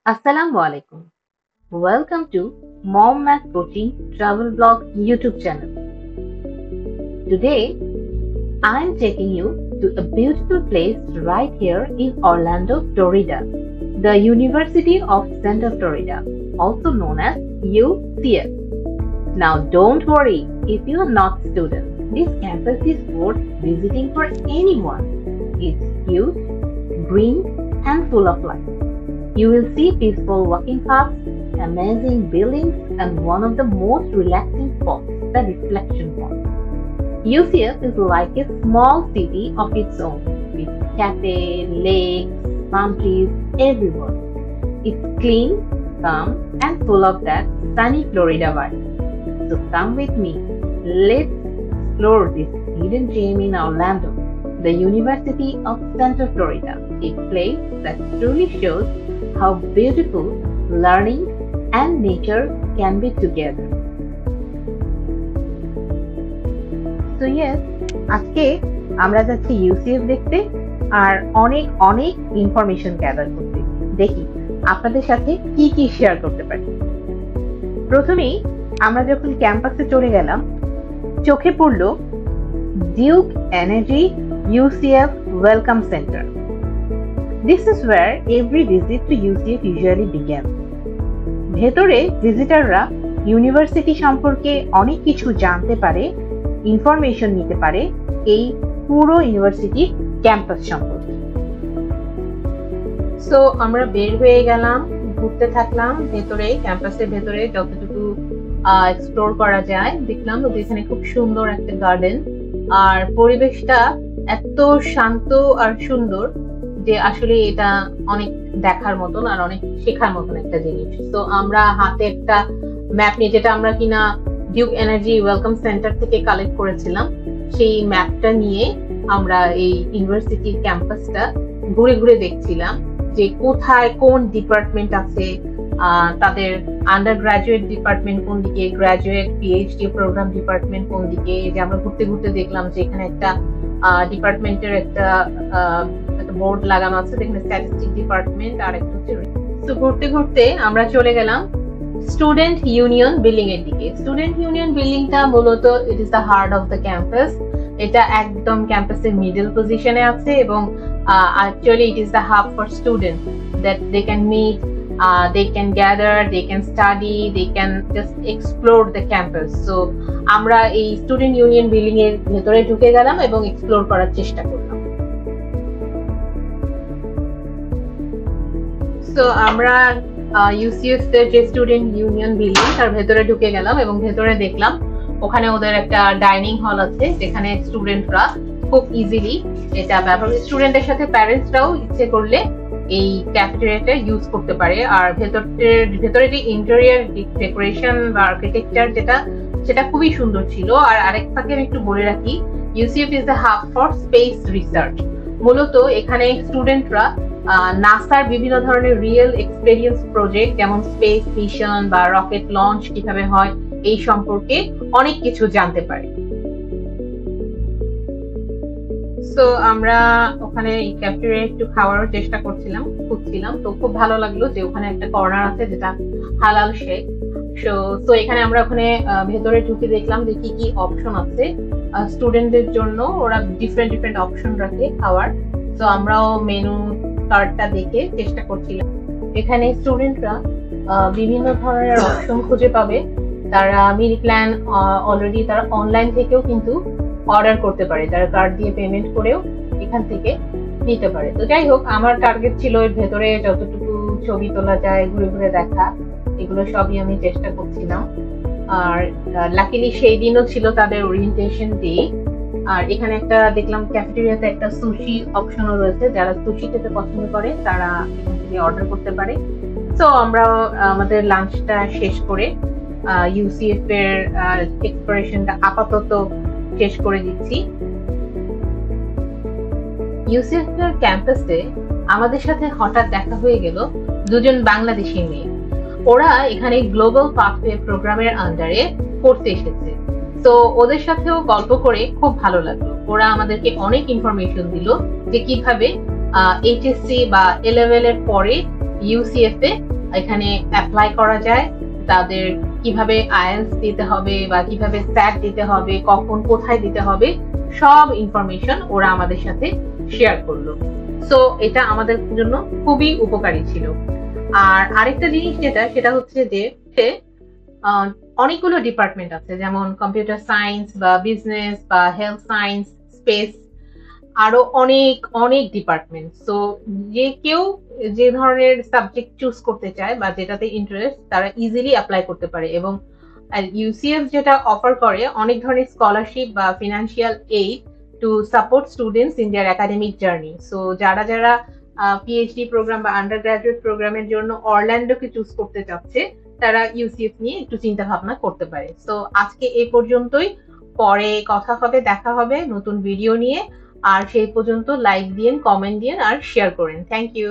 Assalamu alaikum. Welcome to Mom Math Coaching Travel Blog YouTube channel. Today, I'm taking you to a beautiful place right here in Orlando, Florida, the University of Central Florida, also known as UCF. Now, don't worry if you are not a student. This campus is worth visiting for anyone. It's huge, green, and full of life. You will see peaceful walking paths, amazing buildings, and one of the most relaxing spots, the Reflection Point. UCF is like a small city of its own, with cafes, lakes, palm trees everywhere. It's clean, calm, and full of that sunny Florida vibe. So come with me. Let's explore this hidden gem in Orlando, the University of Central Florida, a place that truly shows how beautiful learning and nature can be together. So yes, আজকে আমরা যাচ্ছি UCF দেখতে আর অনেক অনেক information gather করতে। দেখি আপনাদের সাথে কি কি শেয়ার করতে পারি। প্রথমেই আমরা যখন ক্যাম্পাসে চলে গেলাম, চোখে পড়ল Duke energy UCF welcome centre. This is where every visit to UCF usually begins. ভেতরে ভিজিটাররা ইউনিভার্সিটি সম্পর্কে অনেক কিছু জানতে পারে, ইনফরমেশন নিতে পারে এই পুরো ইউনিভার্সিটি ক্যাম্পাস সম্পর্কে। সো আমরা বের হয়ে গেলাম, ঘুরতে থাকলাম ভেতরে, ক্যাম্পাসের ভেতরে যতটুকু এক্সপ্লোর করা যায়। দেখলাম এখানে খুব সুন্দর একটা গার্ডেন, আর পরিবেশটা এত শান্ত আর সুন্দর যে আসলে এটা অনেক দেখার মতন আর অনেক শেখার মতন একটা জিনিস। তো আমরা হাতে একটা ম্যাপ নিয়ে, যেটা আমরা কিনা ডিউক এনার্জি ওয়েলকাম সেন্টার থেকে কালেক্ট করেছিলাম, সেই ম্যাপটা নিয়ে আমরা এই ইউনিভার্সিটির ক্যাম্পাসটা ঘুরে ঘুরে দেখছিলাম যে কোথায় কোন ডিপার্টমেন্ট আছে, তাদের আন্ডার গ্রাজুয়েট ডিপার্টমেন্ট কোন দিকে, গ্রাজুয়েট পিএইচডি প্রোগ্রাম ডিপার্টমেন্ট কোন দিকে। যে আমরা ঘুরতে ঘুরতে দেখলাম যে এখানে একটা ডিপার্টমেন্টের একটা বোর্ড লাগানো আছে, যেখানে স্ট্যাটিস্টিক ডিপার্টমেন্ট আর একটা হচ্ছে। তো ঘুরতে ঘুরতে আমরা চলে গেলাম স্টুডেন্ট ইউনিয়ন বিল্ডিং এর দিকে। স্টুডেন্ট ইউনিয়ন বিল্ডিংটা মূলত it is the heart of the campus. এটা একদম ক্যাম্পাসের মিডল পজিশনে আছে এবং actually it is the hub for students that they can meet, they can gather, they can study, they can just explore the campus. So আমরা এই student union building এর ভেতরে ঢুকে গেলাম এবং এক্সপ্লোর করার চেষ্টা করলাম। তো আমরা ইউসিএফ এর যে স্টুডেন্ট ইউনিয়ন বিল্ডিং তার ভেতরে ঢুকে গেলাম এবং ভেতরে দেখলাম ওখানে ওদের একটা ডাইনিং হল আছে, যেখানে স্টুডেন্টরা খুব ইজিলি এটা ব্যবহার, স্টুডেন্টের সাথে প্যারেন্টসরাও ইচ্ছে করলে এই ক্যাফেটেরিয়াটা ইউজ করতে পারে। আর ভেতরে যে ইন্টেরিয়র ডেকোরেশন বা আর্কিটেকচার সেটা খুবই সুন্দর ছিল। আর আরেকটাকে আমি একটু বলে রাখি, UCF is the hub for space research. মূলত এখানে স্টুডেন্টরা নাসার বিভিন্ন ধরনের রিয়েল এক্সপেরিয়েন্স প্রজেক্ট, যেমন স্পেস মিশন বা রকেট লঞ্চ কিভাবে হয়, এই সম্পর্কে অনেক কিছু জানতে পারে। তো আমরা ওখানে ক্যাফেটেরিয়া একটু খাওয়ার চেষ্টা খুঁজছিলাম। তো খুব ভালো লাগলো যে ওখানে একটা কর্নার আছে যেটা হালাল শেক। তো এখানে আমরা ওখানে ভেতরে ঢুকে দেখলাম যে কি কি অপশন আছে স্টুডেন্টদের জন্য। ওরা ডিফারেন্ট অপশন রাখে খাওয়ার। তো আমরাও মেনু কার্ডটা দেখে চেষ্টা করছিলাম। এখানে স্টুডেন্টরা বিভিন্ন ধরনের অপশন খুঁজে পাবে। তারা মিল প্ল্যান অলরেডি তারা অনলাইন থেকেও কিন্তু অর্ডার করতে পারে, তারা কার্ড দিয়ে পেমেন্ট করেও এখান থেকে নিতে পারে। তো যাই হোক, আমার টার্গেট ছিল এর ভেতরে যতটুকু ছবি তোলা যায় ঘুরে ঘুরে দেখা, এগুলো সবই আমি চেষ্টা করছিলাম। আর লাকিলি সেই দিনও ছিল তাদের ওরিয়েন্টেশন ডে। আর এখানে একটা দেখলাম ক্যাফেটেরিয়াতে একটা সুশি অপশনও রয়েছে, যারা সুশি খেতে পছন্দ করে তারা এখান থেকে অর্ডার করতে পারে। তো আমরা আমাদের লাঞ্চটা শেষ করে ইউসিএফ এর এক্সপ্লোরেশনটা আপাতত শেষ করে দিচ্ছি। ইউসিএফ এর ক্যাম্পাসে আমাদের সাথে হঠাৎ দেখা হয়ে গেল দুজন বাংলাদেশি মেয়ে। ওরা এখানে গ্লোবাল পাথওয়ে প্রোগ্রামের আন্ডারে পড়তে এসেছে। তো ওদের সাথেও গল্প করে খুব ভালো লাগলো। ওরা আমাদেরকে অনেক ইনফরমেশন দিল যে কিভাবে এইচএসসি বা এ লেভেলের পরে ইউসিএফ এ এখানে অ্যাপ্লাই করা যায়, তাদের কিভাবে আইএলটিএস দিতে হবে বা কিভাবে স্যাট দিতে হবে, কখন কোথায় দিতে হবে, সব ইনফরমেশন ওরা আমাদের সাথে শেয়ার করলো। সো এটা আমাদের জন্য খুবই উপকারী ছিল। আর আরেকটা জিনিস সেটা হচ্ছে যে অনেকগুলো ডিপার্টমেন্ট আছে, যেমন কম্পিউটার সায়েন্স বা বিজনেস বা হেলথ সায়েন্স, স্পেস, আরো অনেক অনেক ডিপার্টমেন্ট। সো যে কেউ যে ধরনের সাবজেক্ট চুজ করতে চায় বা যেটাতে ইন্টারেস্ট, তারা ইজিলি অ্যাপ্লাই করতে পারে। এবং ইউসিএস যেটা অফার করে অনেক ধরনের স্কলারশিপ বা financial aid to support students in their academic journey. So যারা যারা পিএইচডি প্রোগ্রাম বা আন্ডার গ্রাজুয়েট প্রোগ্রামের জন্য অরল্যান্ডোকে চুজ করতে চাচ্ছে, তারা ইউসিএস নিয়ে একটু চিন্তা ভাবনা করতে পারে। সো আজকে এই পর্যন্তই, পরে কথা হবে, দেখা হবে নতুন ভিডিও নিয়ে। আর সেই পর্যন্ত লাইক দিন, কমেন্ট দিন আর শেয়ার করেন। Thank you.